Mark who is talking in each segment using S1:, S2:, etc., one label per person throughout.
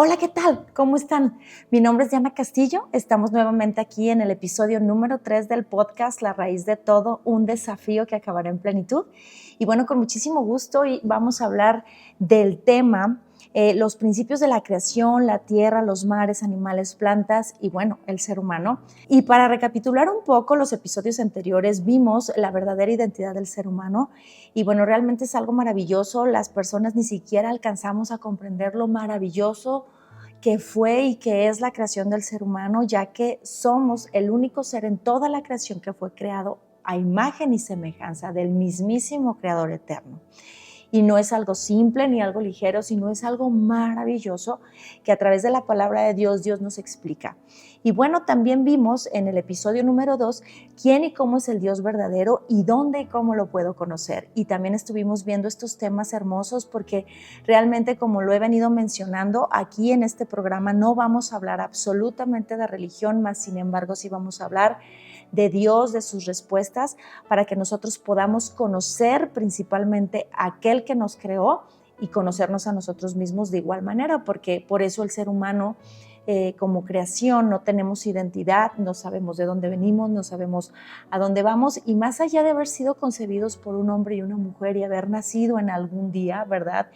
S1: Hola, ¿qué tal? ¿Cómo están? Mi nombre es Diana Castillo. Estamos nuevamente aquí en el episodio número 3 del podcast La Raíz de Todo, un desafío que acabará en plenitud. Y bueno, con muchísimo gusto y vamos a hablar del tema, los principios de la creación, la tierra, los mares, animales, plantas y bueno, el ser humano. Y para recapitular un poco los episodios anteriores, vimos la verdadera identidad del ser humano y bueno, realmente es algo maravilloso. Las personas ni siquiera alcanzamos a comprender lo maravilloso que fue y que es la creación del ser humano, ya que somos el único ser en toda la creación que fue creado a imagen y semejanza del mismísimo Creador eterno. Y no es algo simple ni algo ligero, sino es algo maravilloso que a través de la palabra de Dios, Dios nos explica. Y bueno, también vimos en el episodio número 2 quién y cómo es el Dios verdadero y dónde y cómo lo puedo conocer. Y también estuvimos viendo estos temas hermosos porque realmente, como lo he venido mencionando, aquí en este programa no vamos a hablar absolutamente de religión, más sin embargo sí vamos a hablar de Dios, de sus respuestas, para que nosotros podamos conocer principalmente a aquel que nos creó y conocernos a nosotros mismos de igual manera, porque por eso el ser humano como creación no tenemos identidad, no sabemos de dónde venimos, no sabemos a dónde vamos, y más allá de haber sido concebidos por un hombre y una mujer y haber nacido en algún día, ¿verdad?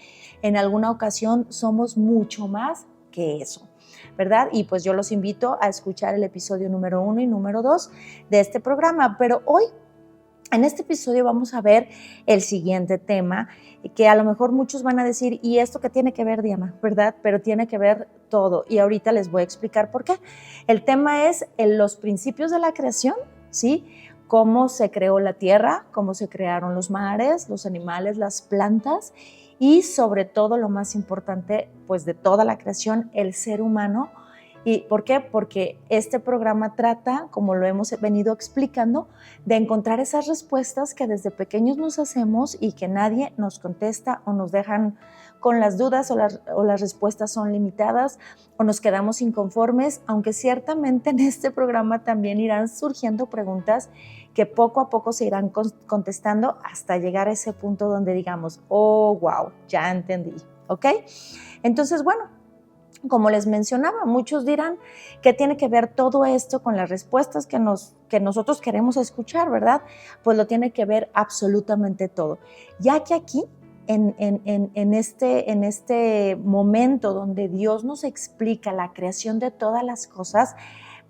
S1: En alguna ocasión somos mucho más que eso, ¿verdad? Y pues yo los invito a escuchar el episodio número 1 y número 2 de este programa, pero hoy en este episodio vamos a ver el siguiente tema, que a lo mejor muchos van a decir, ¿y esto qué tiene que ver, Diana? ¿Verdad? Pero tiene que ver todo y ahorita les voy a explicar por qué. El tema es los principios de la creación, ¿sí? Cómo se creó la tierra, cómo se crearon los mares, los animales, las plantas y sobre todo lo más importante, pues de toda la creación, el ser humano. ¿Y por qué? Porque este programa trata, como lo hemos venido explicando, de encontrar esas respuestas que desde pequeños nos hacemos y que nadie nos contesta o nos dejan con las dudas o las respuestas son limitadas o nos quedamos inconformes, aunque ciertamente en este programa también irán surgiendo preguntas que poco a poco se irán contestando hasta llegar a ese punto donde digamos, oh, wow, ya entendí, ¿ok? Entonces, bueno, como les mencionaba, muchos dirán que tiene que ver todo esto con las respuestas que nosotros queremos escuchar, ¿verdad? Pues lo tiene que ver absolutamente todo. Ya que aquí, en este momento donde Dios nos explica la creación de todas las cosas,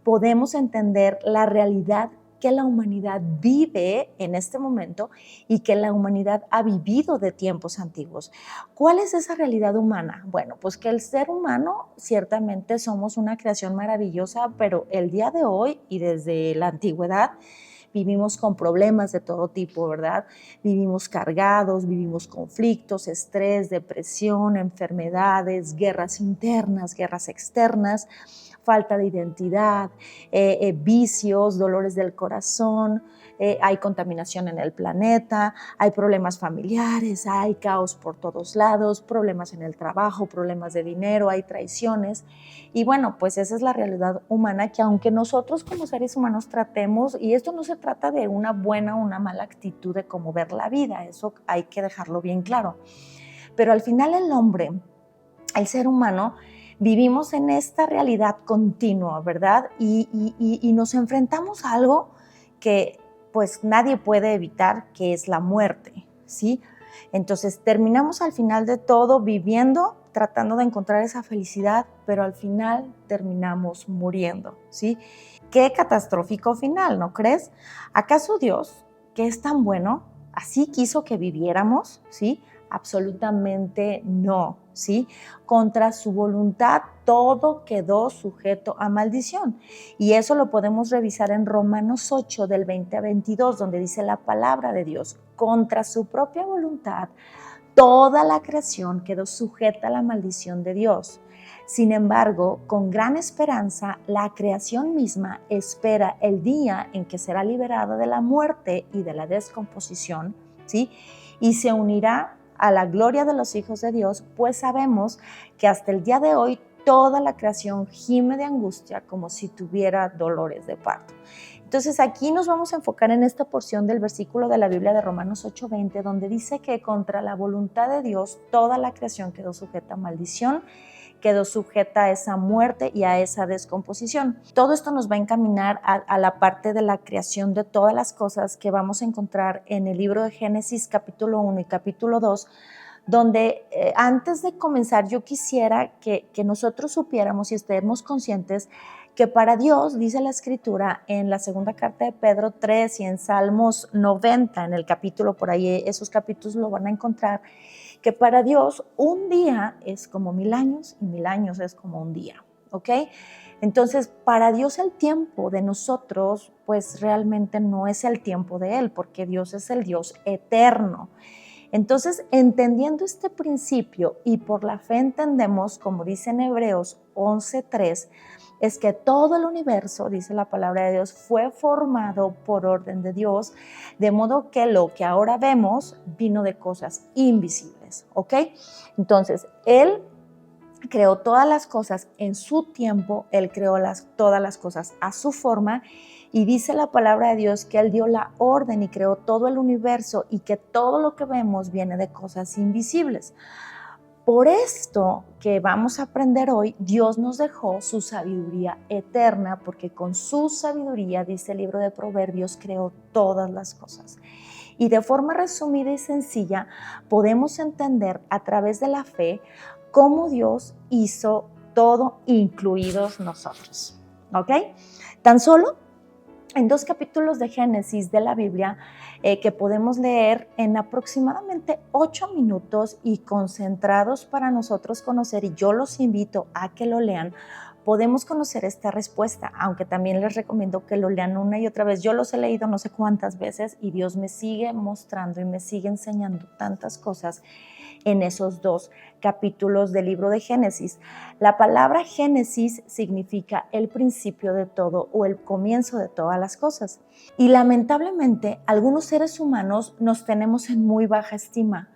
S1: podemos entender la realidad que la humanidad vive en este momento y que la humanidad ha vivido de tiempos antiguos. ¿Cuál es esa realidad humana? Bueno, pues que el ser humano ciertamente somos una creación maravillosa, pero el día de hoy y desde la antigüedad vivimos con problemas de todo tipo, ¿verdad? Vivimos cargados, vivimos conflictos, estrés, depresión, enfermedades, guerras internas, guerras externas, falta de identidad, vicios, dolores del corazón, hay contaminación en el planeta, hay problemas familiares, hay caos por todos lados, problemas en el trabajo, problemas de dinero, hay traiciones. Y bueno, pues esa es la realidad humana que aunque nosotros como seres humanos tratemos, y esto no se trata de una buena o una mala actitud de cómo ver la vida, eso hay que dejarlo bien claro. Pero al final el hombre, el ser humano, vivimos en esta realidad continua, ¿verdad? Y nos enfrentamos a algo que pues nadie puede evitar, que es la muerte, ¿sí? Entonces terminamos al final de todo viviendo, tratando de encontrar esa felicidad, pero al final terminamos muriendo, ¿sí? Qué catastrófico final, ¿no crees? ¿Acaso Dios, que es tan bueno, así quiso que viviéramos, ¿sí? Absolutamente no, ¿sí? Contra su voluntad todo quedó sujeto a maldición. Y eso lo podemos revisar en Romanos 8 del 20 a 22, donde dice la palabra de Dios, contra su propia voluntad toda la creación quedó sujeta a la maldición de Dios. Sin embargo, con gran esperanza, la creación misma espera el día en que será liberada de la muerte y de la descomposición, ¿sí? Y se unirá a la gloria de los hijos de Dios, pues sabemos que hasta el día de hoy toda la creación gime de angustia como si tuviera dolores de parto. Entonces aquí nos vamos a enfocar en esta porción del versículo de la Biblia de Romanos 8:20, donde dice que contra la voluntad de Dios toda la creación quedó sujeta a maldición, quedó sujeta a esa muerte y a esa descomposición. Todo esto nos va a encaminar a la parte de la creación de todas las cosas que vamos a encontrar en el libro de Génesis capítulo 1 y capítulo 2, donde antes de comenzar yo quisiera que nosotros supiéramos y estemos conscientes que para Dios, dice la Escritura en la segunda carta de Pedro 3 y en Salmos 90, en el capítulo por ahí, esos capítulos lo van a encontrar, que para Dios un día es como 1000 años y 1000 años es como un día, ¿ok? Entonces, para Dios el tiempo de nosotros, pues realmente no es el tiempo de Él, porque Dios es el Dios eterno. Entonces, entendiendo este principio y por la fe entendemos, como dice en Hebreos 11:3, es que todo el universo, dice la palabra de Dios, fue formado por orden de Dios, de modo que lo que ahora vemos vino de cosas invisibles, ¿ok? Entonces, Él creó todas las cosas en su tiempo, Él creó todas las cosas a su forma, y dice la palabra de Dios que Él dio la orden y creó todo el universo y que todo lo que vemos viene de cosas invisibles. Por esto que vamos a aprender hoy, Dios nos dejó su sabiduría eterna, porque con su sabiduría, dice el libro de Proverbios, creó todas las cosas. Y de forma resumida y sencilla, podemos entender a través de la fe cómo Dios hizo todo, incluidos nosotros. ¿Ok? Tan solo en 2 capítulos de Génesis de la Biblia que podemos leer en aproximadamente 8 minutos y concentrados para nosotros conocer, y yo los invito a que lo lean, podemos conocer esta respuesta, aunque también les recomiendo que lo lean una y otra vez. Yo los he leído no sé cuántas veces y Dios me sigue mostrando y me sigue enseñando tantas cosas en esos 2 capítulos del libro de Génesis. La palabra Génesis significa el principio de todo o el comienzo de todas las cosas. Y lamentablemente algunos seres humanos nos tenemos en muy baja estima,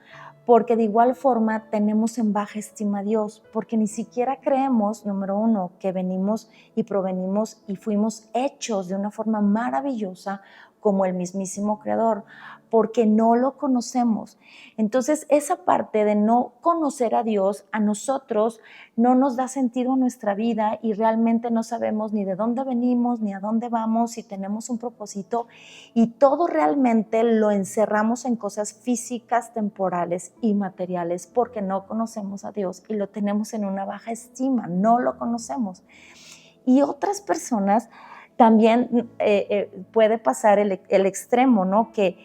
S1: porque de igual forma tenemos en baja estima a Dios, porque ni siquiera creemos, número uno, que venimos y provenimos y fuimos hechos de una forma maravillosa como el mismísimo Creador, porque no lo conocemos. Entonces, esa parte de no conocer a Dios, a nosotros no nos da sentido a nuestra vida y realmente no sabemos ni de dónde venimos, ni a dónde vamos, si tenemos un propósito, y todo realmente lo encerramos en cosas físicas, temporales y materiales, porque no conocemos a Dios y lo tenemos en una baja estima, no lo conocemos. Y otras personas también puede pasar el extremo, ¿no? Que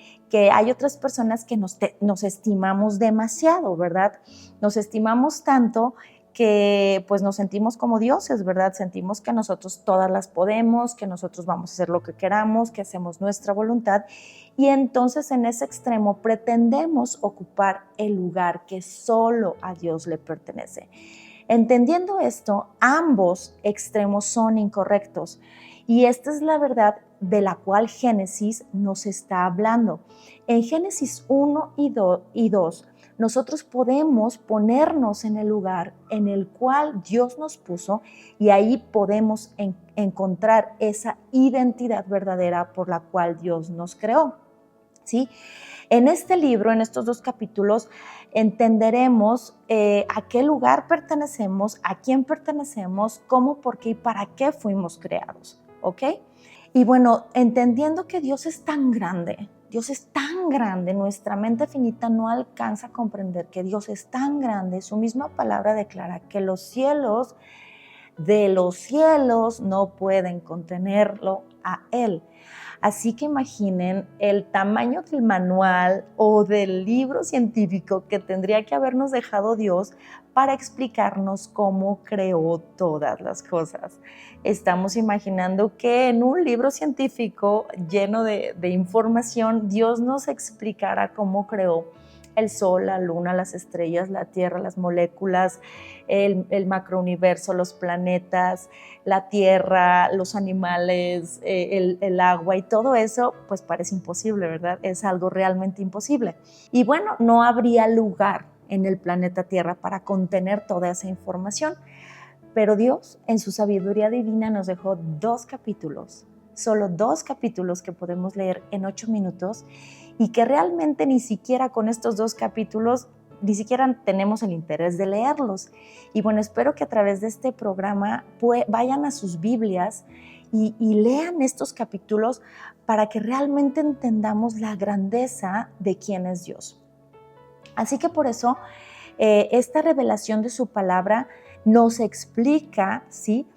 S1: hay otras personas que nos estimamos demasiado, ¿verdad? Nos estimamos tanto que pues nos sentimos como dioses, ¿verdad? Sentimos que nosotros todas las podemos, que nosotros vamos a hacer lo que queramos, que hacemos nuestra voluntad, y entonces en ese extremo pretendemos ocupar el lugar que solo a Dios le pertenece. Entendiendo esto, ambos extremos son incorrectos. Y esta es la verdad de la cual Génesis nos está hablando. En Génesis 1 y 2, nosotros podemos ponernos en el lugar en el cual Dios nos puso, y ahí podemos encontrar esa identidad verdadera por la cual Dios nos creó, ¿sí? En este libro, en estos 2 capítulos, entenderemos a qué lugar pertenecemos, a quién pertenecemos, cómo, por qué y para qué fuimos creados. ¿Ok? Y bueno, entendiendo que Dios es tan grande, nuestra mente finita no alcanza a comprender que Dios es tan grande. Su misma palabra declara que los cielos de los cielos no pueden contenerlo a Él. Así que imaginen el tamaño del manual o del libro científico que tendría que habernos dejado Dios para explicarnos cómo creó todas las cosas. Estamos imaginando que en un libro científico lleno de información, Dios nos explicara cómo creó el sol, la luna, las estrellas, la tierra, las moléculas, el macrouniverso, los planetas, la tierra, los animales, el agua y todo eso, pues parece imposible, ¿verdad? Es algo realmente imposible. Y bueno, no habría lugar en el planeta Tierra para contener toda esa información, pero Dios, en su sabiduría divina, nos dejó 2 capítulos solo 2 capítulos que podemos leer en 8 minutos y que realmente ni siquiera con estos 2 capítulos ni siquiera tenemos el interés de leerlos. Y bueno, espero que a través de este programa vayan a sus Biblias y lean estos capítulos para que realmente entendamos la grandeza de quién es Dios. Así que por eso esta revelación de su palabra nos explica, ¿sí?,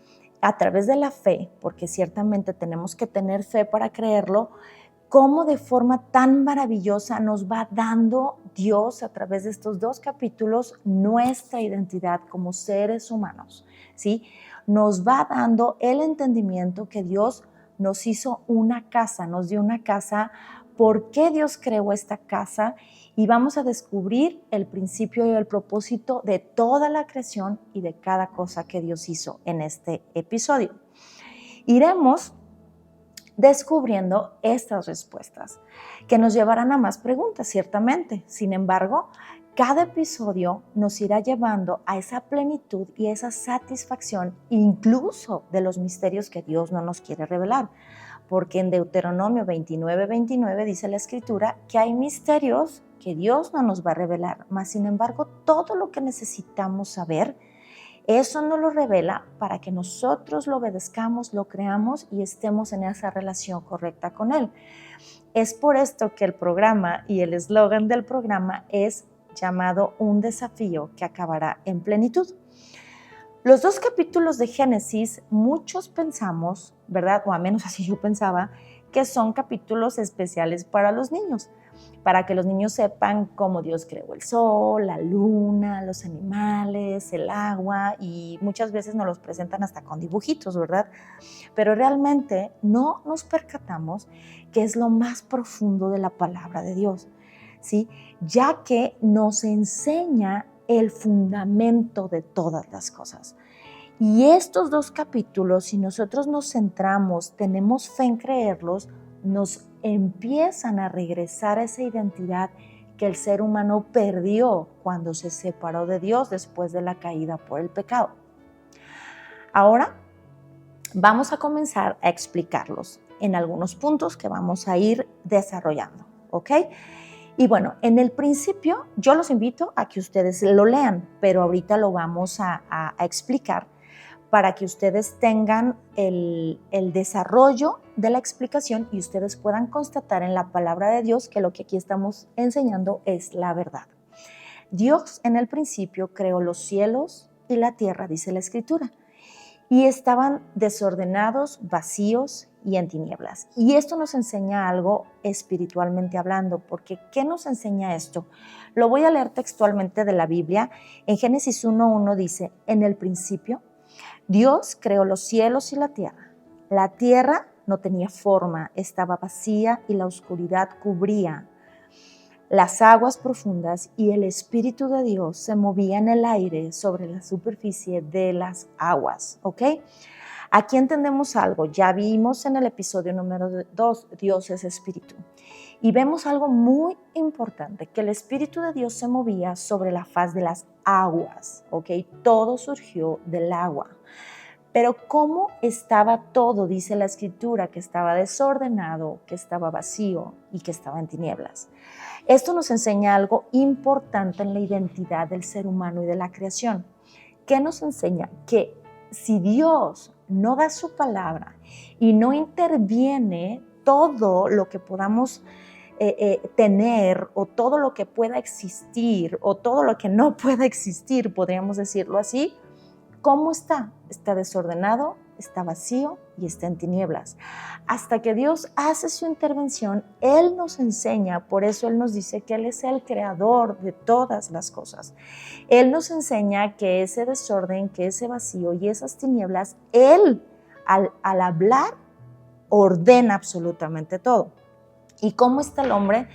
S1: a través de la fe, porque ciertamente tenemos que tener fe para creerlo, cómo de forma tan maravillosa nos va dando Dios a través de estos 2 capítulos nuestra identidad como seres humanos, ¿sí? Nos va dando el entendimiento que Dios nos hizo una casa, nos dio una casa. ¿Por qué Dios creó esta casa? Y vamos a descubrir el principio y el propósito de toda la creación y de cada cosa que Dios hizo en este episodio. Iremos descubriendo estas respuestas que nos llevarán a más preguntas, ciertamente. Sin embargo, cada episodio nos irá llevando a esa plenitud y esa satisfacción, incluso de los misterios que Dios no nos quiere revelar. Porque en Deuteronomio 29:29 dice la Escritura que hay misterios que Dios no nos va a revelar, mas sin embargo todo lo que necesitamos saber, eso nos lo revela para que nosotros lo obedezcamos, lo creamos y estemos en esa relación correcta con Él. Es por esto que el programa y el eslogan del programa es llamado Un desafío que acabará en plenitud. Los 2 capítulos de Génesis, muchos pensamos, ¿verdad? O al menos así yo pensaba, que son capítulos especiales para los niños, para que los niños sepan cómo Dios creó el sol, la luna, los animales, el agua, y muchas veces nos los presentan hasta con dibujitos, ¿verdad? Pero realmente no nos percatamos que es lo más profundo de la palabra de Dios, ¿sí? Ya que nos enseña el fundamento de todas las cosas. Y estos 2 capítulos, si nosotros nos centramos, tenemos fe en creerlos, nos empiezan a regresar a esa identidad que el ser humano perdió cuando se separó de Dios después de la caída por el pecado. Ahora vamos a comenzar a explicarlos en algunos puntos que vamos a ir desarrollando, ¿ok? Y bueno, en el principio yo los invito a que ustedes lo lean, pero ahorita lo vamos a explicar para que ustedes tengan el desarrollo de la explicación y ustedes puedan constatar en la palabra de Dios que lo que aquí estamos enseñando es la verdad. Dios en el principio creó los cielos y la tierra, dice la Escritura, y estaban desordenados, vacíos y en tinieblas. Y esto nos enseña algo espiritualmente hablando, porque ¿qué nos enseña esto? Lo voy a leer textualmente de la Biblia. En Génesis 1:1 dice, en el principio, Dios creó los cielos y la tierra. La tierra no tenía forma, estaba vacía y la oscuridad cubría las aguas profundas y el Espíritu de Dios se movía en el aire sobre la superficie de las aguas, ¿ok? Aquí entendemos algo, ya vimos en el episodio número 2, Dios es Espíritu. Y vemos algo muy importante, que el Espíritu de Dios se movía sobre la faz de las aguas, ¿ok? Todo surgió del agua. Pero ¿cómo estaba todo? Dice la Escritura, que estaba desordenado, que estaba vacío y que estaba en tinieblas. Esto nos enseña algo importante en la identidad del ser humano y de la creación. ¿Qué nos enseña? Que si Dios no da su palabra y no interviene, todo lo que podamos tener o todo lo que pueda existir o todo lo que no pueda existir, podríamos decirlo así, ¿cómo está? Está desordenado, está vacío y está en tinieblas. Hasta que Dios hace su intervención, Él nos enseña, por eso Él nos dice que Él es el creador de todas las cosas. Él nos enseña que ese desorden, que ese vacío y esas tinieblas, Él al hablar ordena absolutamente todo. ¿Y cómo está el hombre?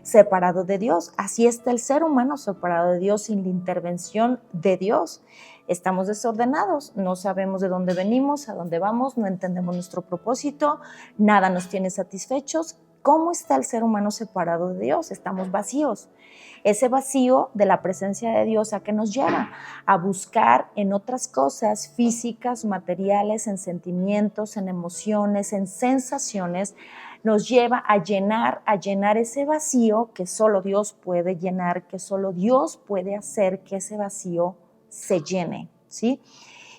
S1: Separado de Dios. Así está el ser humano separado de Dios sin la intervención de Dios. Estamos desordenados, no sabemos de dónde venimos, a dónde vamos, no entendemos nuestro propósito, nada nos tiene satisfechos. ¿cómo está el ser humano separado de Dios? Estamos vacíos. Ese vacío de la presencia de Dios, ¿a qué nos lleva? A buscar en otras cosas físicas, materiales, en sentimientos, en emociones, en sensaciones. Nos lleva a llenar ese vacío que solo Dios puede llenar, que solo Dios puede hacer que ese vacío se llene, ¿sí?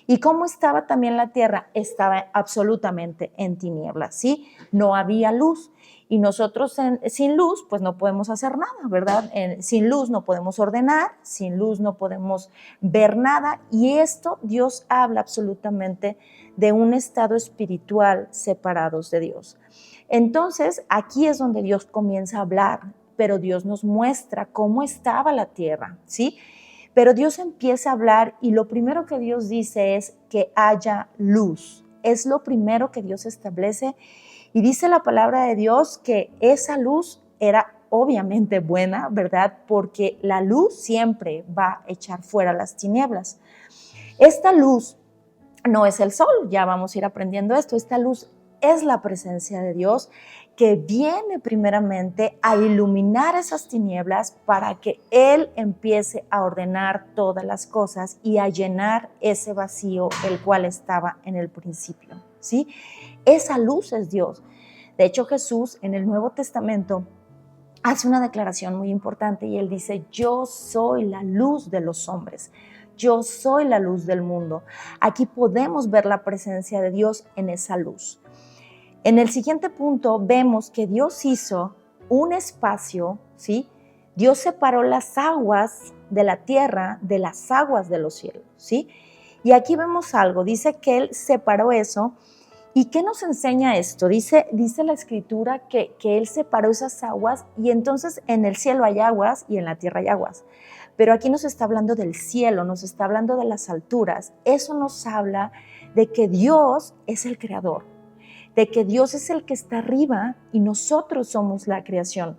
S1: ¿Y cómo estaba también la tierra? Estaba absolutamente en tinieblas, ¿sí? No había luz. Y nosotros sin luz, pues no podemos hacer nada, ¿verdad? Sin luz no podemos ordenar, sin luz no podemos ver nada. Y esto Dios habla absolutamente de un estado espiritual separados de Dios. Entonces, aquí es donde Dios comienza a hablar, pero Dios nos muestra cómo estaba la tierra, ¿sí? Pero Dios empieza a hablar y lo primero que Dios dice es que haya luz. Es lo primero que Dios establece y dice la palabra de Dios que esa luz era obviamente buena, ¿verdad? Porque la luz siempre va a echar fuera las tinieblas. Esta luz no es el sol, ya vamos a ir aprendiendo esto. Esta luz es la presencia de Dios que viene primeramente a iluminar esas tinieblas para que Él empiece a ordenar todas las cosas y a llenar ese vacío el cual estaba en el principio, ¿sí? Esa luz es Dios. De hecho, Jesús en el Nuevo Testamento hace una declaración muy importante y Él dice, yo soy la luz de los hombres. Yo soy la luz del mundo. Aquí podemos ver la presencia de Dios en esa luz. En el siguiente punto vemos que Dios hizo un espacio, ¿sí? Dios separó las aguas de la tierra de las aguas de los cielos, ¿sí? Y aquí vemos algo, dice que Él separó eso. ¿Y qué nos enseña esto? Dice la Escritura que Él separó esas aguas y entonces en el cielo hay aguas y en la tierra hay aguas. Pero aquí nos está hablando del cielo, nos está hablando de las alturas. Eso nos habla de que Dios es el creador, de que Dios es el que está arriba y nosotros somos la creación.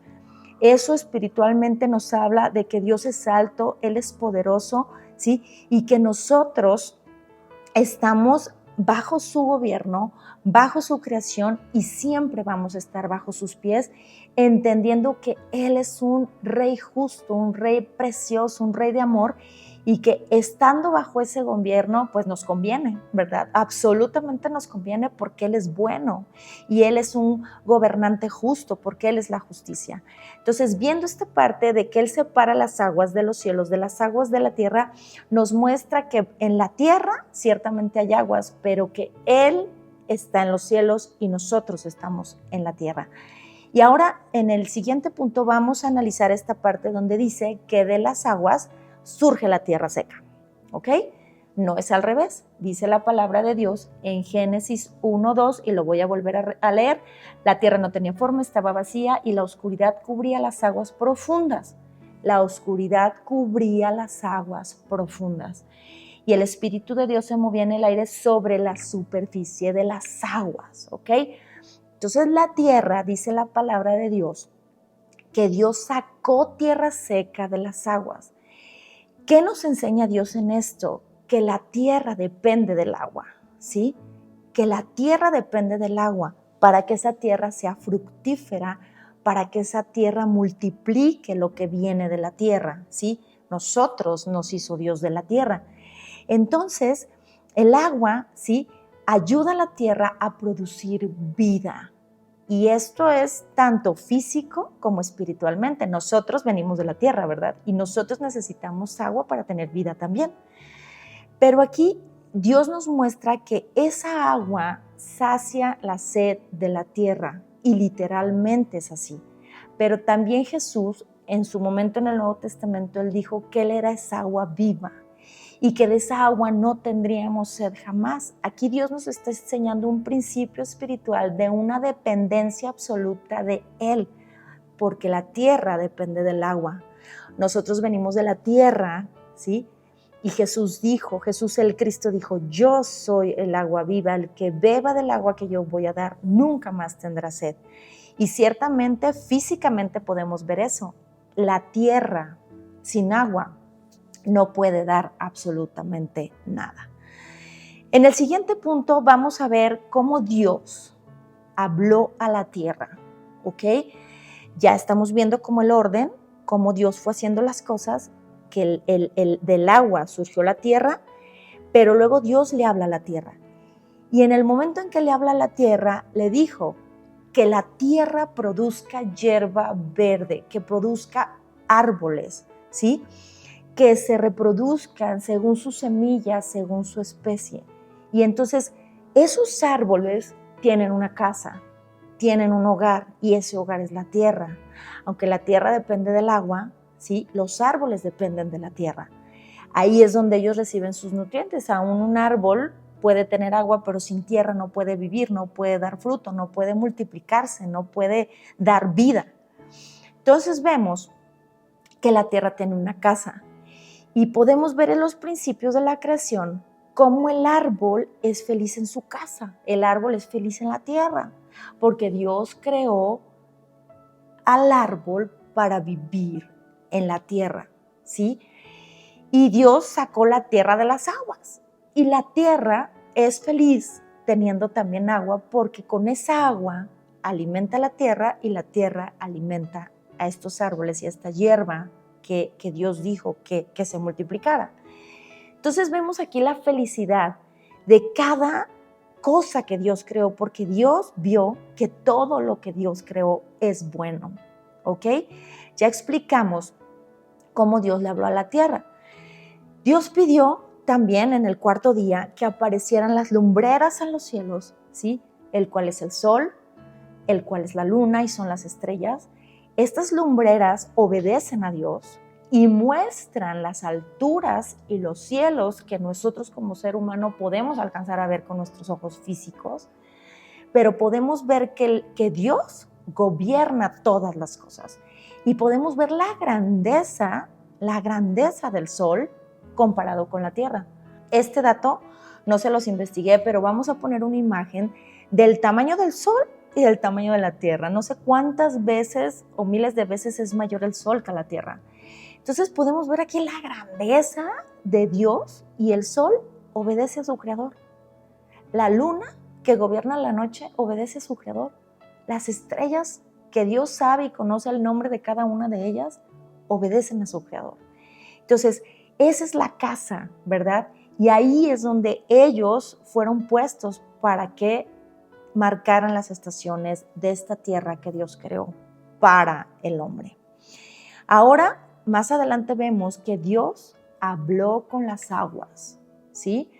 S1: Eso espiritualmente nos habla de que Dios es alto, Él es poderoso, ¿sí? Y que nosotros estamos bajo su gobierno, bajo su creación y siempre vamos a estar bajo sus pies, entendiendo que Él es un rey justo, un rey precioso, un rey de amor y que estando bajo ese gobierno, pues nos conviene, ¿verdad? Absolutamente nos conviene porque Él es bueno y Él es un gobernante justo porque Él es la justicia. Entonces, viendo esta parte de que Él separa las aguas de los cielos, de las aguas de la tierra, nos muestra que en la tierra ciertamente hay aguas, pero que Él está en los cielos y nosotros estamos en la tierra. Y ahora en el siguiente punto vamos a analizar esta parte donde dice que de las aguas surge la tierra seca, ¿ok? No es al revés, dice la palabra de Dios en Génesis 1:2 y lo voy a volver a leer. La tierra no tenía forma, estaba vacía y la oscuridad cubría las aguas profundas. La oscuridad cubría las aguas profundas. Y el Espíritu de Dios se movía en el aire sobre la superficie de las aguas, ¿ok? Entonces la tierra, dice la palabra de Dios, que Dios sacó tierra seca de las aguas. ¿Qué nos enseña Dios en esto? Que la tierra depende del agua, ¿sí? Que la tierra depende del agua para que esa tierra sea fructífera, para que esa tierra multiplique lo que viene de la tierra, ¿sí? Nosotros nos hizo Dios de la tierra. Entonces, el agua, ¿sí? Ayuda a la tierra a producir vida. Y esto es tanto físico como espiritualmente. Nosotros venimos de la tierra, ¿verdad? Y nosotros necesitamos agua para tener vida también. Pero aquí Dios nos muestra que esa agua sacia la sed de la tierra y literalmente es así. Pero también Jesús, en su momento en el Nuevo Testamento, Él dijo que Él era esa agua viva y que de esa agua no tendríamos sed jamás. Aquí Dios nos está enseñando un principio espiritual de una dependencia absoluta de Él, porque la tierra depende del agua. Nosotros venimos de la tierra, ¿sí? Y Jesús el Cristo dijo, yo soy el agua viva, el que beba del agua que yo voy a dar, nunca más tendrá sed. Y ciertamente, físicamente podemos ver eso. La tierra sin agua no puede dar absolutamente nada. En el siguiente punto vamos a ver cómo Dios habló a la tierra. ¿ok? Ya estamos viendo cómo el orden, cómo Dios fue haciendo las cosas, que del agua surgió la tierra, pero luego Dios le habla a la tierra. Y en el momento en que le habla a la tierra, le dijo que la tierra produzca hierba verde, que produzca árboles, ¿sí? Que se reproduzcan según sus semillas, según su especie. Y entonces esos árboles tienen una casa, tienen un hogar, y ese hogar es la tierra. Aunque la tierra depende del agua, ¿sí? Los árboles dependen de la tierra. Ahí es donde ellos reciben sus nutrientes. Aún un árbol puede tener agua, pero sin tierra no puede vivir, no puede dar fruto, no puede multiplicarse, no puede dar vida. Entonces vemos que la tierra tiene una casa y podemos ver en los principios de la creación cómo el árbol es feliz en su casa, el árbol es feliz en la tierra, porque Dios creó al árbol para vivir en la tierra, ¿sí? Y Dios sacó la tierra de las aguas. Y la tierra es feliz teniendo también agua, porque con esa agua alimenta la tierra y la tierra alimenta a estos árboles y a esta hierba que Dios dijo que se multiplicara. Entonces vemos aquí la felicidad de cada cosa que Dios creó, porque Dios vio que todo lo que Dios creó es bueno, ¿ok? Ya explicamos cómo Dios le habló a la tierra. Dios pidió también en el cuarto día que aparecieran las lumbreras en los cielos, ¿sí? El cual es el sol, el cual es la luna y son las estrellas. Estas lumbreras obedecen a Dios y muestran las alturas y los cielos que nosotros como ser humano podemos alcanzar a ver con nuestros ojos físicos, pero podemos ver que Dios gobierna todas las cosas y podemos ver la grandeza del sol comparado con la tierra. Este dato no se los investigué, pero vamos a poner una imagen del tamaño del sol y del tamaño de la tierra. No sé cuántas veces o miles de veces es mayor el sol que la tierra. Entonces podemos ver aquí la grandeza de Dios, y el sol obedece a su creador. La luna, que gobierna la noche, obedece a su creador. Las estrellas, que Dios sabe y conoce el nombre de cada una de ellas, obedecen a su creador. Entonces, esa es la casa, ¿verdad? Y ahí es donde ellos fueron puestos para que marcaran las estaciones de esta tierra que Dios creó para el hombre. Ahora, más adelante vemos que Dios habló con las aguas, ¿sí?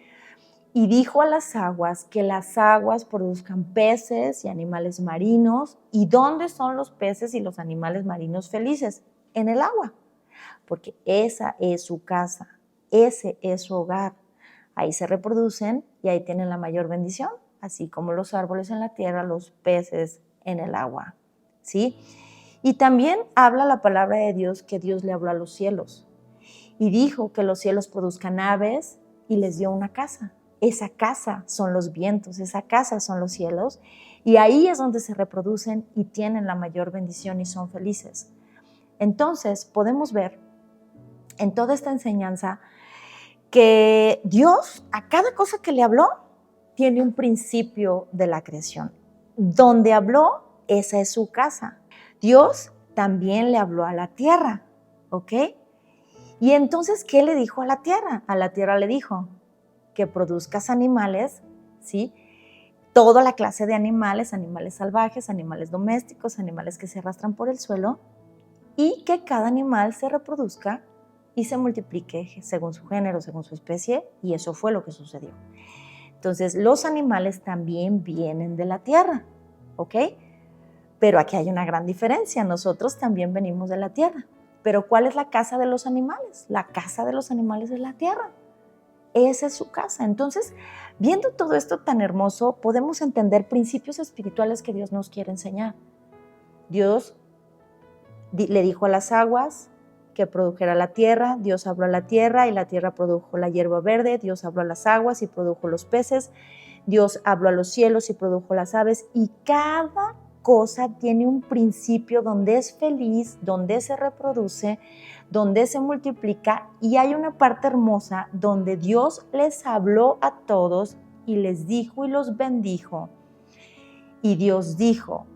S1: Y dijo a las aguas que las aguas produzcan peces y animales marinos. ¿Y dónde son los peces y los animales marinos felices? En el agua, porque esa es su casa, ese es su hogar. Ahí se reproducen y ahí tienen la mayor bendición, así como los árboles en la tierra, los peces en el agua, ¿sí? Y también habla la palabra de Dios que Dios le habló a los cielos y dijo que los cielos produzcan aves y les dio una casa. Esa casa son los vientos, esa casa son los cielos, y ahí es donde se reproducen y tienen la mayor bendición y son felices. Entonces podemos ver en toda esta enseñanza que Dios a cada cosa que le habló tiene un principio de la creación. Donde habló, esa es su casa. Dios también le habló a la tierra, ¿ok? Y entonces, ¿qué le dijo a la tierra? A la tierra le dijo que produzcas animales, ¿sí? Toda la clase de animales, animales salvajes, animales domésticos, animales que se arrastran por el suelo, y que cada animal se reproduzca y se multiplique según su género, según su especie, y eso fue lo que sucedió. Entonces, los animales también vienen de la tierra, ¿ok? Pero aquí hay una gran diferencia, nosotros también venimos de la tierra. Pero ¿cuál es la casa de los animales? La casa de los animales es la tierra. Esa es su casa. Entonces, viendo todo esto tan hermoso, podemos entender principios espirituales que Dios nos quiere enseñar. Dios le dijo a las aguas que produjera la tierra, Dios habló a la tierra y la tierra produjo la hierba verde, Dios habló a las aguas y produjo los peces, Dios habló a los cielos y produjo las aves, y cada cosa tiene un principio donde es feliz, donde se reproduce, donde se multiplica, y hay una parte hermosa donde Dios les habló a todos y les dijo y los bendijo. Y Dios dijo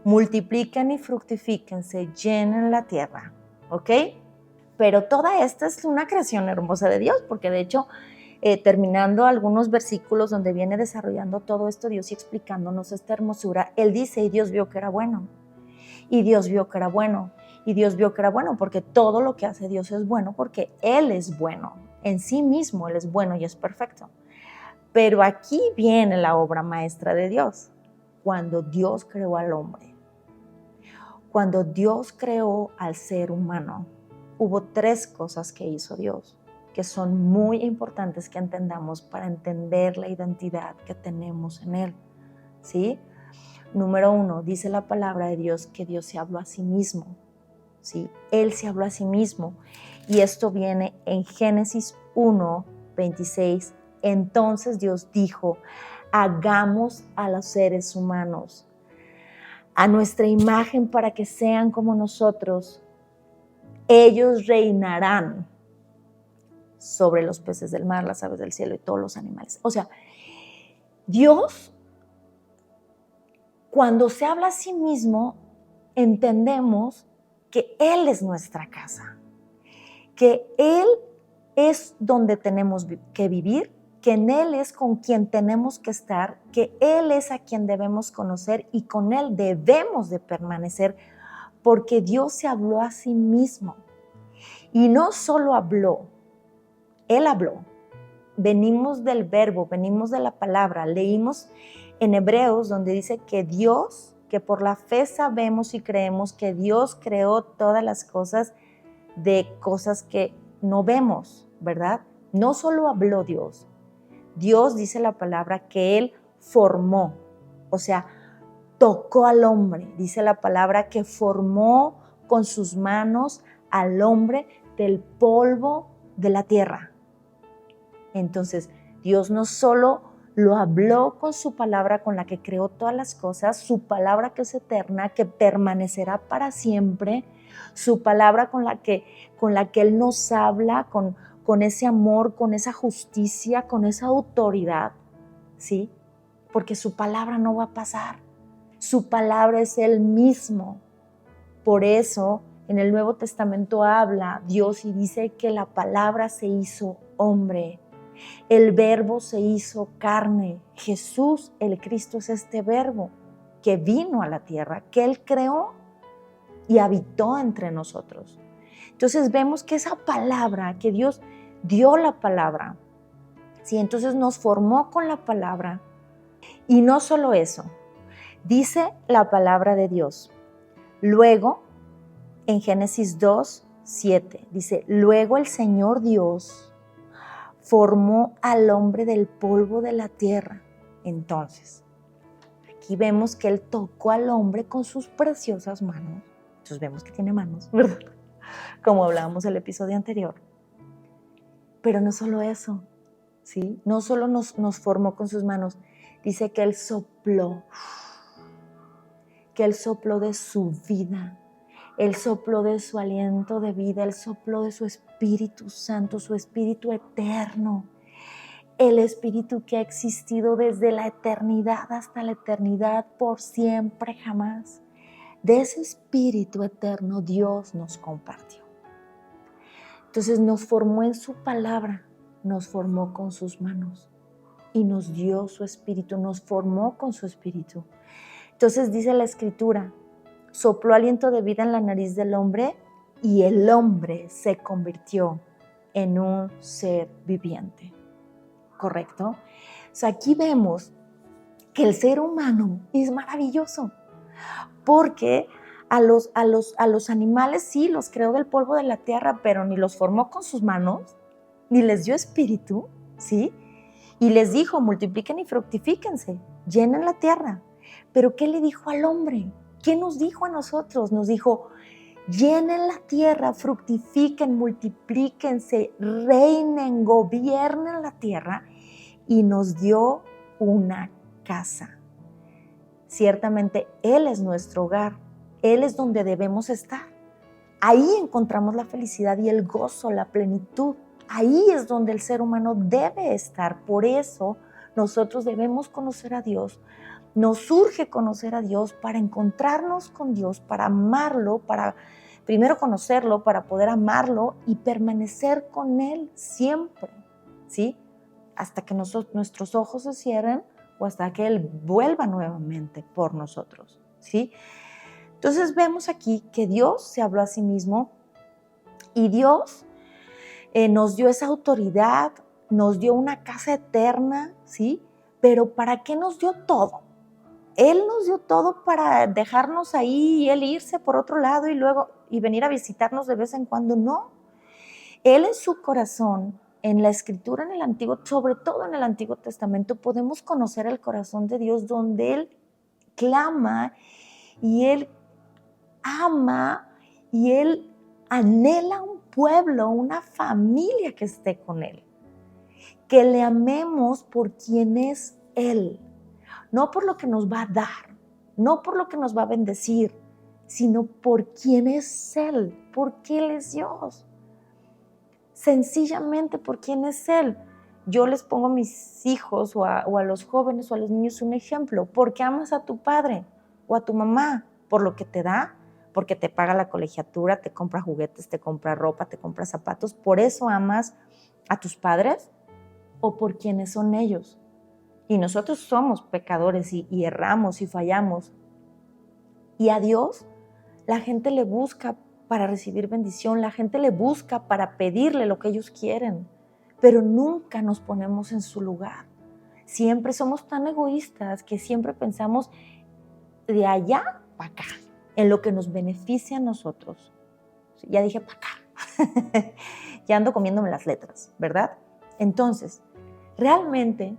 S1: multipliquen y fructifíquense, llenen la tierra, ¿ok? Pero toda esta es una creación hermosa de Dios, porque de hecho, terminando algunos versículos donde viene desarrollando todo esto Dios y explicándonos esta hermosura, Él dice, y Dios vio que era bueno, y Dios vio que era bueno, y Dios vio que era bueno, porque todo lo que hace Dios es bueno, porque Él es bueno, en sí mismo Él es bueno y es perfecto. Pero aquí viene la obra maestra de Dios, cuando Dios creó al hombre. Cuando Dios creó al ser humano, hubo 3 cosas que hizo Dios, que son muy importantes que entendamos para entender la identidad que tenemos en Él, ¿sí? Número 1, dice la palabra de Dios que Dios se habló a sí mismo, ¿sí? Él se habló a sí mismo. Y esto viene en Génesis 1, 26. Entonces Dios dijo, hagamos a los seres humanos a nuestra imagen para que sean como nosotros. Ellos reinarán sobre los peces del mar, las aves del cielo y todos los animales. O sea, Dios, cuando se habla a sí mismo, entendemos que Él es nuestra casa, que Él es donde tenemos que vivir, que en Él es con quien tenemos que estar, que Él es a quien debemos conocer y con Él debemos de permanecer, porque Dios se habló a sí mismo. Y no solo habló, Él habló. Venimos del verbo, venimos de la palabra. Leímos en Hebreos donde dice que Dios, que por la fe sabemos y creemos que Dios creó todas las cosas de cosas que no vemos, ¿verdad? No solo habló Dios. Dios dice la palabra que Él formó, o sea, tocó al hombre. Dice la palabra que formó con sus manos al hombre del polvo de la tierra. Entonces, Dios no solo lo habló con su palabra con la que creó todas las cosas, su palabra que es eterna, que permanecerá para siempre, su palabra con la que Él nos habla, con ese amor, con esa justicia, con esa autoridad, ¿sí? Porque su palabra no va a pasar. Su palabra es Él mismo. Por eso, en el Nuevo Testamento habla Dios y dice que la palabra se hizo hombre. El verbo se hizo carne. Jesús, el Cristo, es este verbo que vino a la tierra, que Él creó y habitó entre nosotros. Entonces vemos que esa palabra, que Dios dio la palabra, ¿sí? Entonces nos formó con la palabra. Y no solo eso, dice la palabra de Dios. Luego, en Génesis 2, 7, dice, luego el Señor Dios formó al hombre del polvo de la tierra. Entonces, aquí vemos que Él tocó al hombre con sus preciosas manos. Entonces vemos que tiene manos, ¿verdad? Como hablábamos en el episodio anterior. Pero no solo eso, ¿sí? No solo nos formó con sus manos, dice que Él sopló de su vida. Él sopló de su aliento de vida, Él sopló de su Espíritu Santo, su Espíritu eterno. El Espíritu que ha existido desde la eternidad hasta la eternidad, por siempre, jamás. De ese Espíritu eterno Dios nos compartió. Entonces nos formó en su palabra, nos formó con sus manos y nos dio su Espíritu, nos formó con su Espíritu. Entonces dice la Escritura, sopló aliento de vida en la nariz del hombre y el hombre se convirtió en un ser viviente. ¿Correcto? O sea, aquí vemos que el ser humano es maravilloso porque a los animales sí los creó del polvo de la tierra, pero ni los formó con sus manos, ni les dio espíritu, ¿sí? Y les dijo, multipliquen y fructifíquense, llenen la tierra. Pero ¿qué le dijo al hombre? ¿Qué nos dijo a nosotros? Nos dijo, llenen la tierra, fructifiquen, multiplíquense, reinen, gobiernen la tierra. Y nos dio una casa. Ciertamente Él es nuestro hogar, Él es donde debemos estar. Ahí encontramos la felicidad y el gozo, la plenitud. Ahí es donde el ser humano debe estar. Por eso nosotros debemos conocer a Dios, nos urge conocer a Dios para encontrarnos con Dios, para amarlo, para primero conocerlo, para poder amarlo y permanecer con Él siempre, ¿sí? Hasta que nuestros ojos se cierren o hasta que Él vuelva nuevamente por nosotros, ¿sí? Entonces vemos aquí que Dios se habló a sí mismo y Dios nos dio esa autoridad, nos dio una casa eterna, ¿sí? Pero ¿para qué nos dio todo? Él nos dio todo para dejarnos ahí y Él irse por otro lado y venir a visitarnos de vez en cuando. No. Él en su corazón, en la Escritura, en el Antiguo, sobre todo en el Antiguo Testamento, podemos conocer el corazón de Dios donde Él clama y Él ama y Él anhela un pueblo, una familia que esté con Él. Que le amemos por quien es Él. No por lo que nos va a dar, no por lo que nos va a bendecir, sino por quién es Él, porque Él es Dios. Sencillamente por quién es Él. Yo les pongo a mis hijos o a los jóvenes o a los niños un ejemplo. ¿Por qué amas a tu padre o a tu mamá? ¿Por lo que te da? Porque te paga la colegiatura, te compra juguetes, te compra ropa, te compra zapatos. ¿Por eso amas a tus padres? ¿O por quiénes son ellos? Y nosotros somos pecadores y erramos y fallamos. Y a Dios la gente le busca para recibir bendición, la gente le busca para pedirle lo que ellos quieren, pero nunca nos ponemos en su lugar. Siempre somos tan egoístas que siempre pensamos de allá para acá, en lo que nos beneficia a nosotros. Ya dije para acá, ya ando comiéndome las letras, ¿verdad? Entonces, realmente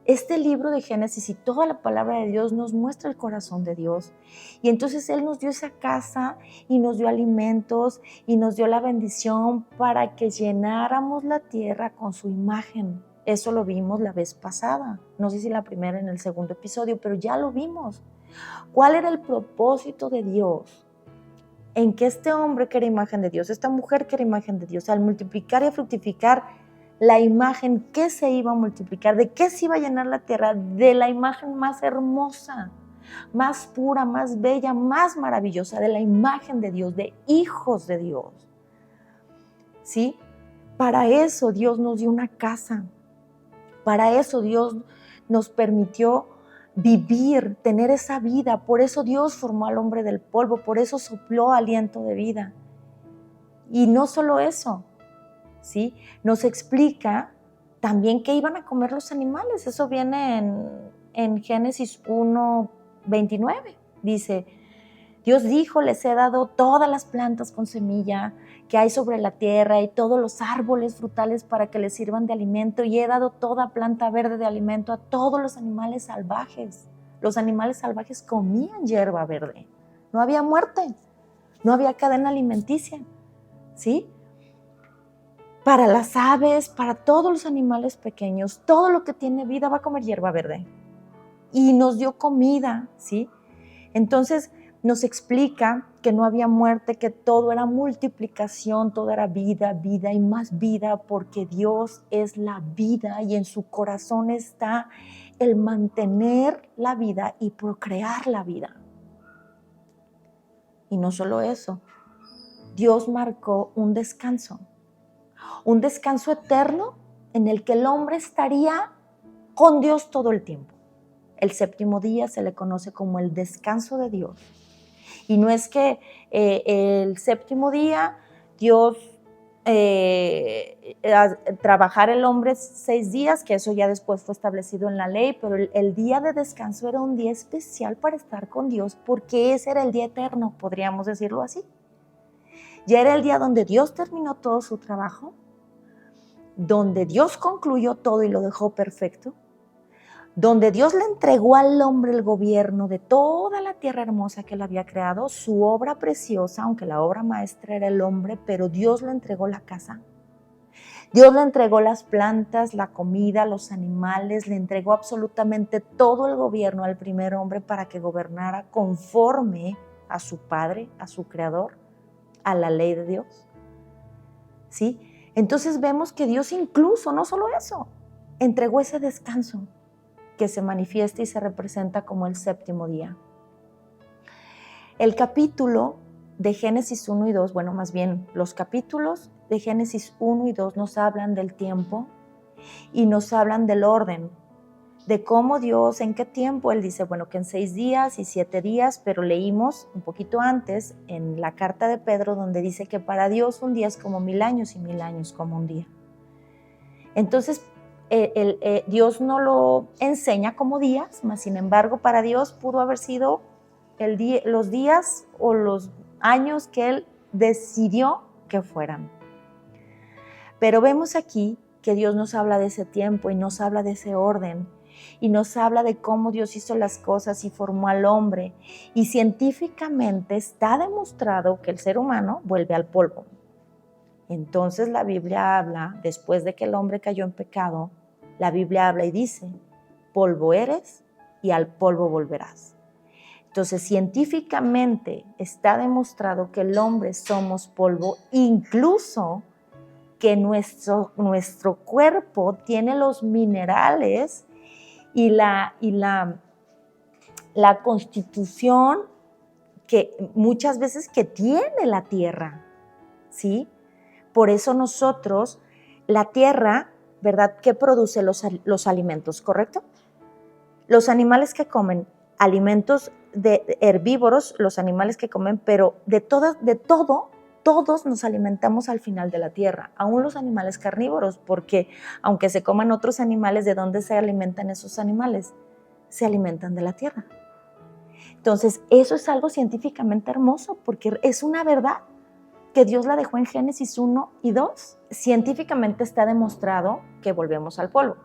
S1: este libro de Génesis y toda la palabra de Dios nos muestra el corazón de Dios. Y entonces Él nos dio esa casa y nos dio alimentos y nos dio la bendición para que llenáramos la tierra con su imagen. Eso lo vimos la vez pasada. No sé si la primera en el segundo episodio, pero ya lo vimos. ¿Cuál era el propósito de Dios? En que este hombre que era imagen de Dios, esta mujer que era imagen de Dios, al multiplicar y a fructificar, la imagen que se iba a multiplicar, de qué se iba a llenar la tierra, de la imagen más hermosa, más pura, más bella, más maravillosa, de la imagen de Dios, de hijos de Dios. ¿Sí? Para eso Dios nos dio una casa, para eso Dios nos permitió vivir, tener esa vida, por eso Dios formó al hombre del polvo, por eso sopló aliento de vida. Y no solo eso, ¿sí? Nos explica también qué iban a comer los animales. Eso viene en Génesis 1:29. Dice, Dios dijo, les he dado todas las plantas con semilla que hay sobre la tierra y todos los árboles frutales para que les sirvan de alimento, y he dado toda planta verde de alimento a todos los animales salvajes. Los animales salvajes comían hierba verde. No había muerte, no había cadena alimenticia, ¿sí? Para las aves, para todos los animales pequeños, todo lo que tiene vida va a comer hierba verde. Y nos dio comida, ¿sí? Entonces nos explica que no había muerte, que todo era multiplicación, todo era vida, vida y más vida, porque Dios es la vida y en su corazón está el mantener la vida y procrear la vida. Y no solo eso, Dios marcó un descanso eterno en el que el hombre estaría con Dios todo el tiempo. El séptimo día se le conoce como el descanso de Dios. Y no es que el séptimo día Dios trabajar el hombre 6 días, que eso ya después fue establecido en la ley, pero el día de descanso era un día especial para estar con Dios, porque ese era el día eterno, podríamos decirlo así. Ya era el día donde Dios terminó todo su trabajo, donde Dios concluyó todo y lo dejó perfecto, donde Dios le entregó al hombre el gobierno de toda la tierra hermosa que él había creado, su obra preciosa, aunque la obra maestra era el hombre, pero Dios le entregó la casa. Dios le entregó las plantas, la comida, los animales, le entregó absolutamente todo el gobierno al primer hombre para que gobernara conforme a su Padre, a su Creador, a la ley de Dios. ¿Sí? Entonces vemos que Dios incluso, no solo eso, entregó ese descanso. que se manifiesta y se representa como el séptimo día. El capítulo de Génesis 1 y 2, bueno, más bien los capítulos de Génesis 1 y 2 nos hablan del tiempo y nos hablan del orden, de cómo Dios, en qué tiempo. Él dice, bueno, que en 6 días y 7 días, pero leímos un poquito antes en la carta de Pedro donde dice que para Dios un día es como 1000 años y 1000 años como un día. Entonces, Dios no lo enseña como días, mas sin embargo para Dios pudo haber sido los días o los años que Él decidió que fueran. Pero vemos aquí que Dios nos habla de ese tiempo y nos habla de ese orden y nos habla de cómo Dios hizo las cosas y formó al hombre. Y científicamente está demostrado que el ser humano vuelve al polvo. Entonces la Biblia habla, después de que el hombre cayó en pecado, la Biblia habla y dice, polvo eres y al polvo volverás. Entonces científicamente está demostrado que el hombre somos polvo, incluso que nuestro cuerpo tiene los minerales y la constitución que muchas veces que tiene la tierra, ¿sí? Por eso nosotros, la tierra, ¿verdad?, ¿qué produce los alimentos, correcto? Los animales que comen alimentos de herbívoros, los animales que comen, pero de todo, todos nos alimentamos al final de la tierra, aún los animales carnívoros, porque aunque se coman otros animales, ¿de dónde se alimentan esos animales? Se alimentan de la tierra. Entonces, eso es algo científicamente hermoso, porque es una verdad que Dios la dejó en Génesis 1 y 2. Científicamente está demostrado que volvemos al polvo.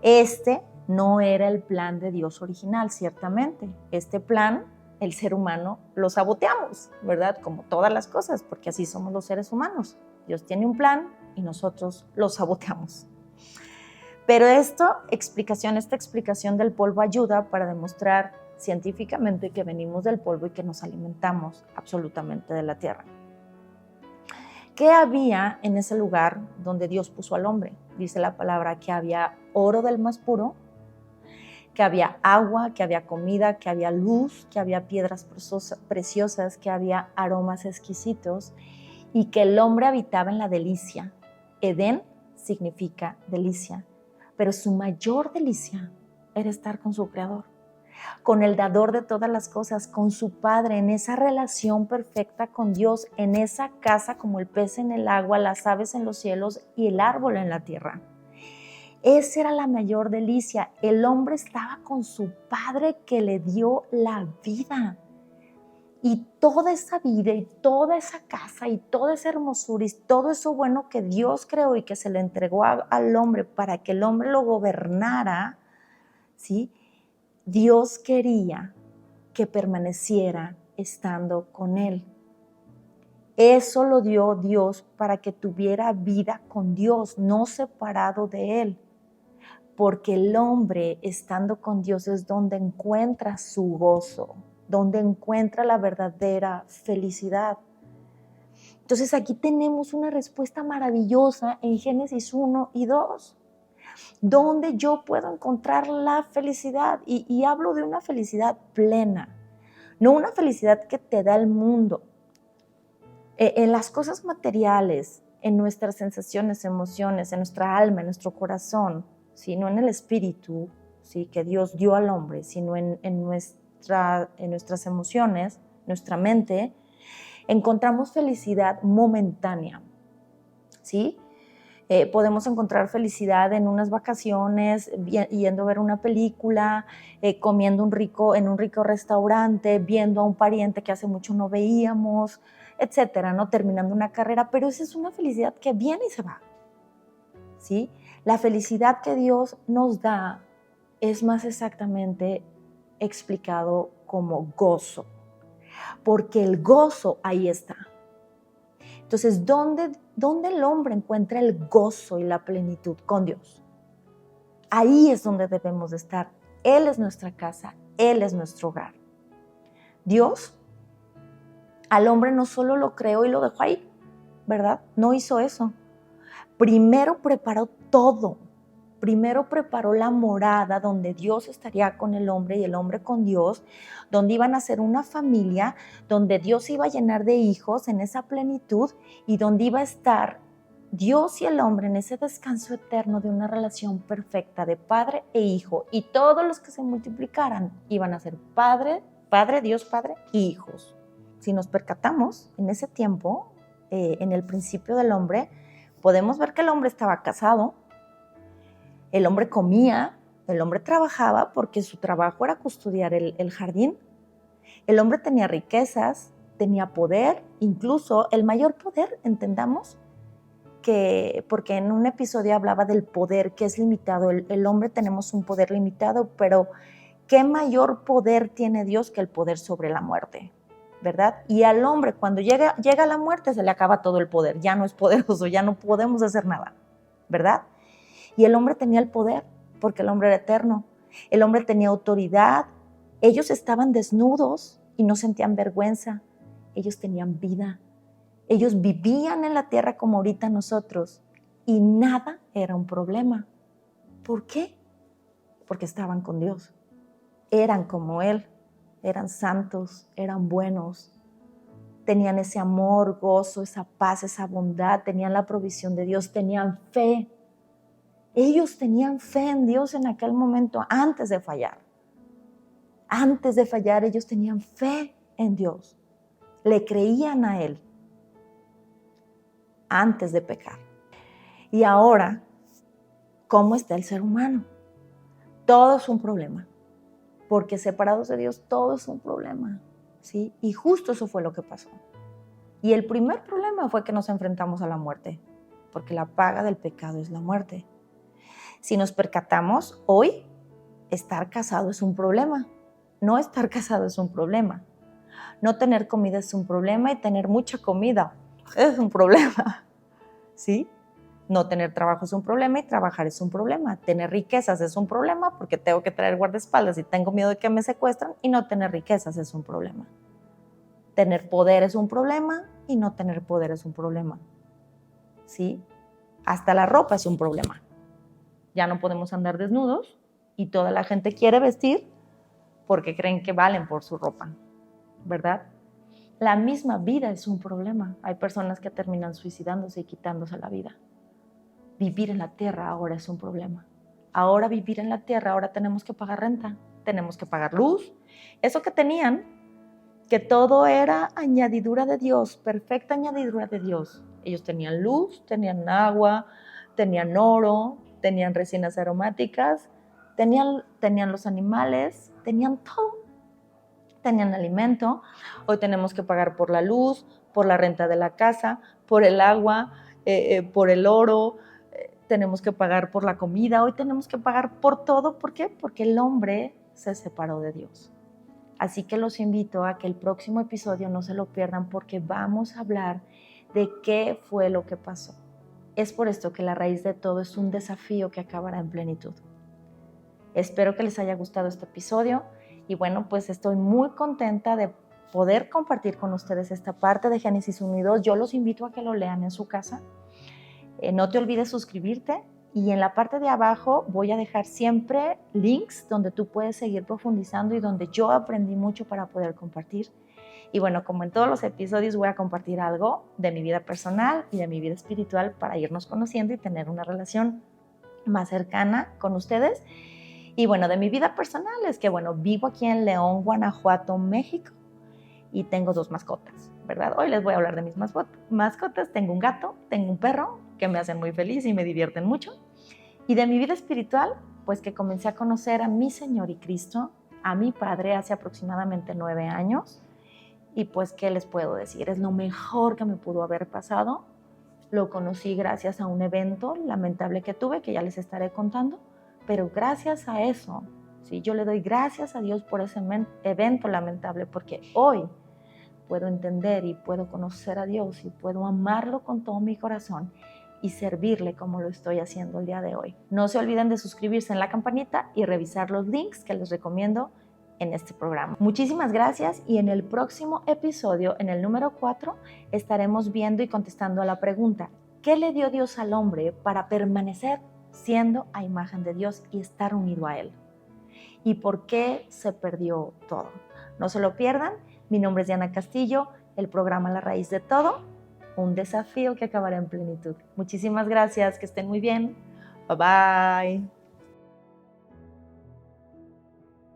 S1: Este no era el plan de Dios original, ciertamente. Este plan, el ser humano, lo saboteamos, ¿verdad? Como todas las cosas, porque así somos los seres humanos. Dios tiene un plan y nosotros lo saboteamos. Pero esta explicación del polvo ayuda para demostrar científicamente que venimos del polvo y que nos alimentamos absolutamente de la tierra. ¿Qué había en ese lugar donde Dios puso al hombre? Dice la palabra que había oro del más puro, que había agua, que había comida, que había luz, que había piedras preciosas, que había aromas exquisitos y que el hombre habitaba en la delicia. Edén significa delicia, pero su mayor delicia era estar con su creador, con el dador de todas las cosas, con su Padre, en esa relación perfecta con Dios, en esa casa como el pez en el agua, las aves en los cielos y el árbol en la tierra. Esa era la mayor delicia. El hombre estaba con su Padre que le dio la vida. Y toda esa vida y toda esa casa y toda esa hermosura y todo eso bueno que Dios creó y que se le entregó al hombre para que el hombre lo gobernara, ¿sí? Dios quería que permaneciera estando con él. Eso lo dio Dios para que tuviera vida con Dios, no separado de él. Porque el hombre estando con Dios es donde encuentra su gozo, donde encuentra la verdadera felicidad. Entonces aquí tenemos una respuesta maravillosa en Génesis 1 y 2. Donde yo puedo encontrar la felicidad y hablo de una felicidad plena, no una felicidad que te da el mundo. En las cosas materiales, en nuestras sensaciones, emociones, en nuestra alma, en nuestro corazón, ¿sí? No en el espíritu, ¿sí?, que Dios dio al hombre, sino en nuestras emociones, nuestra mente, encontramos felicidad momentánea, ¿sí? Podemos encontrar felicidad en unas vacaciones, yendo a ver una película, comiendo en un rico restaurante, viendo a un pariente que hace mucho no veíamos, etcétera, ¿no? Terminando una carrera, pero esa es una felicidad que viene y se va, ¿sí? La felicidad que Dios nos da es más exactamente explicado como gozo, porque el gozo ahí está. Entonces, ¿dónde el hombre encuentra el gozo y la plenitud? Con Dios. Ahí es donde debemos de estar. Él es nuestra casa, Él es nuestro hogar. Dios al hombre no solo lo creó y lo dejó ahí, ¿verdad? No hizo eso. Primero preparó todo. primero preparó la morada donde Dios estaría con el hombre y el hombre con Dios, donde iban a ser una familia, donde Dios iba a llenar de hijos en esa plenitud y donde iba a estar Dios y el hombre en ese descanso eterno de una relación perfecta de padre e hijo, y todos los que se multiplicaran iban a ser Dios Padre y hijos. Si nos percatamos en ese tiempo, en el principio del hombre, podemos ver que el hombre estaba casado, el hombre comía, el hombre trabajaba porque su trabajo era custodiar el jardín, el hombre tenía riquezas, tenía poder, incluso el mayor poder, entendamos, porque en un episodio hablaba del poder que es limitado, el hombre tenemos un poder limitado, pero ¿qué mayor poder tiene Dios que el poder sobre la muerte? ¿Verdad? Y al hombre cuando llega la muerte se le acaba todo el poder, ya no es poderoso, ya no podemos hacer nada, ¿verdad? Y el hombre tenía el poder porque el hombre era eterno, el hombre tenía autoridad, ellos estaban desnudos y no sentían vergüenza, ellos tenían vida. Ellos vivían en la tierra como ahorita nosotros y nada era un problema. ¿Por qué? Porque estaban con Dios. Eran como Él, eran santos, eran buenos, tenían ese amor, gozo, esa paz, esa bondad, tenían la provisión de Dios, tenían fe. Ellos tenían fe en Dios en aquel momento antes de fallar. Antes de fallar ellos tenían fe en Dios, le creían a Él. Antes de pecar. Y ahora, ¿cómo está el ser humano? Todo es un problema, porque separados de Dios todo es un problema, ¿sí? Y justo eso fue lo que pasó. Y el primer problema fue que nos enfrentamos a la muerte, porque la paga del pecado es la muerte. Si nos percatamos, hoy estar casado es un problema, no estar casado es un problema, no tener comida es un problema y tener mucha comida es un problema, ¿sí? No tener trabajo es un problema y trabajar es un problema. Tener riquezas es un problema porque tengo que traer guardaespaldas y tengo miedo de que me secuestren, y no tener riquezas es un problema. Tener poder es un problema y no tener poder es un problema, ¿sí? Hasta la ropa es un problema. Ya no podemos andar desnudos y toda la gente quiere vestir porque creen que valen por su ropa, ¿verdad? La misma vida es un problema. Hay personas que terminan suicidándose y quitándose la vida. Vivir en la tierra ahora es un problema. Ahora vivir en la tierra, ahora tenemos que pagar renta, tenemos que pagar luz. Eso que tenían, que todo era añadidura de Dios, perfecta añadidura de Dios. Ellos tenían luz, tenían agua, tenían oro, tenían resinas aromáticas, tenían los animales, tenían todo. Tenían alimento. Hoy tenemos que pagar por la luz, por la renta de la casa, por el agua, por el oro, tenemos que pagar por la comida, hoy tenemos que pagar por todo. ¿Por qué? Porque el hombre se separó de Dios. Así que los invito a que el próximo episodio no se lo pierdan, porque vamos a hablar de qué fue lo que pasó. Es por esto que la raíz de todo es un desafío que acabará en plenitud. Espero que les haya gustado este episodio. Y bueno, pues estoy muy contenta de poder compartir con ustedes esta parte de Génesis 1 y 2. Yo los invito a que lo lean en su casa. No te olvides suscribirte, y en la parte de abajo voy a dejar siempre links donde tú puedes seguir profundizando y donde yo aprendí mucho para poder compartir. Y bueno, como en todos los episodios, voy a compartir algo de mi vida personal y de mi vida espiritual para irnos conociendo y tener una relación más cercana con ustedes. Y bueno, de mi vida personal es que, bueno, vivo aquí en León, Guanajuato, México, y tengo 2 mascotas, ¿verdad? Hoy les voy a hablar de mis mascotas. Tengo un gato, tengo un perro que me hacen muy feliz y me divierten mucho. Y de mi vida espiritual, pues que comencé a conocer a mi Señor y Cristo, a mi Padre, hace aproximadamente 9 años. Y pues, ¿qué les puedo decir? Es lo mejor que me pudo haber pasado. Lo conocí gracias a un evento lamentable que tuve, que ya les estaré contando. Pero gracias a eso, ¿sí? Yo le doy gracias a Dios por ese evento lamentable, porque hoy puedo entender y puedo conocer a Dios y puedo amarlo con todo mi corazón y servirle como lo estoy haciendo el día de hoy. No se olviden de suscribirse en la campanita y revisar los links que les recomiendo en este programa. Muchísimas gracias, y en el próximo episodio, en el número 4, estaremos viendo y contestando a la pregunta: ¿qué le dio Dios al hombre para permanecer siendo a imagen de Dios y estar unido a Él. ¿Y por qué se perdió todo? No se lo pierdan. Mi nombre es Diana Castillo, el programa La Raíz de Todo, un desafío que acabará en plenitud. Muchísimas gracias, que estén muy bien. Bye bye.